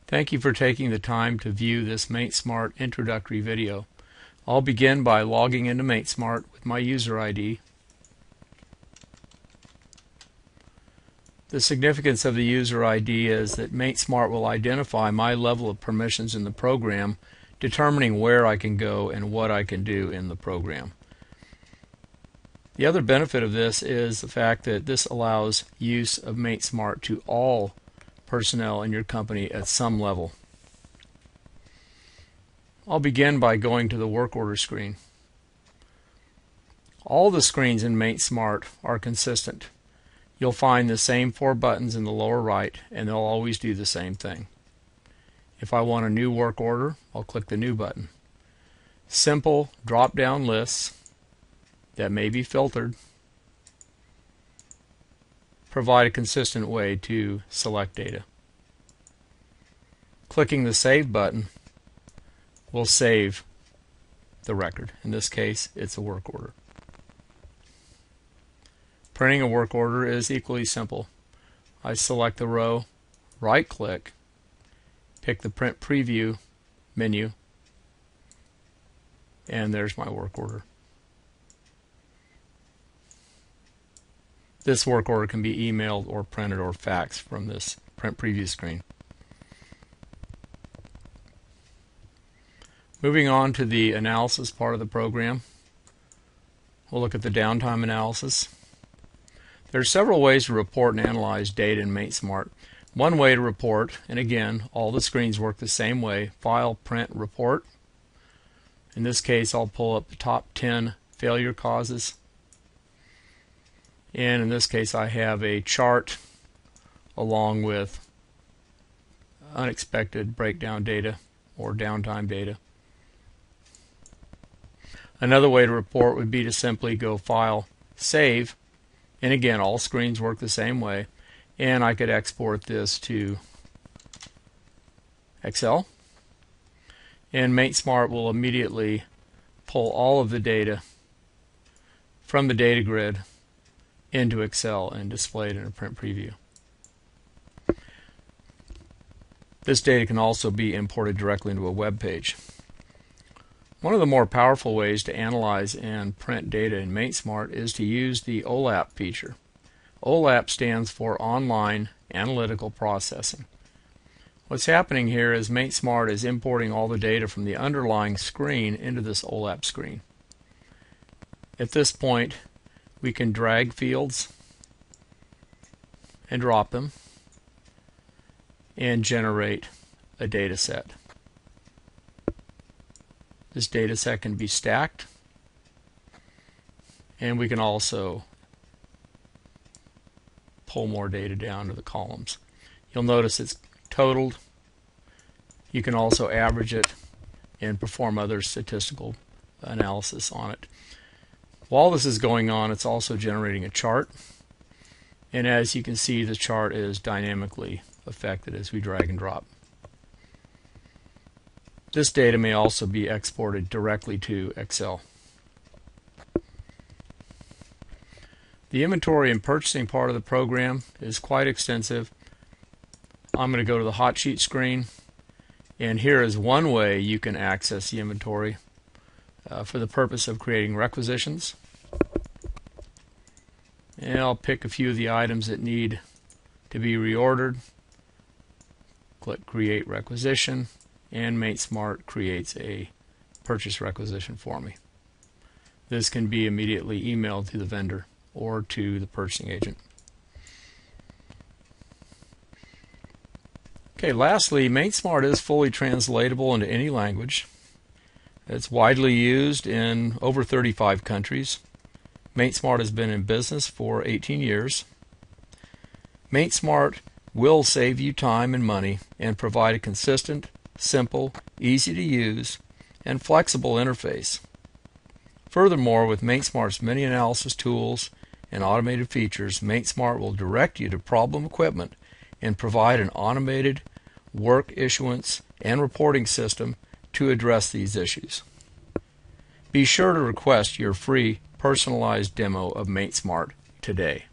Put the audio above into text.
Thank you for taking the time to view this MateSmart introductory video. I'll begin by logging into MateSmart with my user ID. The significance of the user ID is that MateSmart will identify my level of permissions in the program, determining where I can go and what I can do in the program. The other benefit of this is the fact that this allows use of MateSmart to all personnel in your company at some level. I'll begin by going to the work order screen. All the screens in MateSmart are consistent. You'll find the same 4 buttons in the lower right, and they'll always do the same thing. If I want a new work order, I'll click the New button. Simple drop-down lists that may be filtered provide a consistent way to select data. Clicking the Save button will save the record. In this case, it's a work order. Printing a work order is equally simple. I select the row, right-click, pick the Print Preview menu, and there's my work order. This work order can be emailed or printed or faxed from this Print Preview screen. Moving on to the analysis part of the program, we'll look at the downtime analysis. There are several ways to report and analyze data in MateSmart. One way to report, and again, all the screens work the same way: File, Print, Report. In this case, I'll pull up the top 10 failure causes. And in this case, I have a chart along with unexpected breakdown data or downtime data. Another way to report would be to simply go File, Save, and again, all screens work the same way, and I could export this to Excel, and MateSmart will immediately pull all of the data from the data grid into Excel and display it in a print preview. This data can also be imported directly into a web page. One of the more powerful ways to analyze and print data in MateSmart is to use the OLAP feature. OLAP stands for Online Analytical Processing. What's happening here is MateSmart is importing all the data from the underlying screen into this OLAP screen. At this point, we can drag fields and drop them and generate a data set. This data set can be stacked, and we can also pull more data down to the columns. You'll notice it's totaled. You can also average it and perform other statistical analysis on it. While this is going on, it's also generating a chart, and as you can see, the chart is dynamically affected as we drag and drop. This data may also be exported directly to Excel. The inventory and purchasing part of the program is quite extensive. I'm going to go to the hot sheet screen, and here is one way you can access the inventory for the purpose of creating requisitions. And I'll pick a few of the items that need to be reordered. Click Create Requisition, and MateSmart creates a purchase requisition for me. This can be immediately emailed to the vendor or to the purchasing agent. Okay, lastly, MateSmart is fully translatable into any language. It's widely used in over 35 countries. MateSmart has been in business for 18 years. MateSmart will save you time and money and provide a consistent, simple, easy to use, and flexible interface. Furthermore, with MateSmart's many analysis tools and automated features, MateSmart will direct you to problem equipment and provide an automated work issuance and reporting system to address these issues. Be sure to request your free personalized demo of MateSmart today.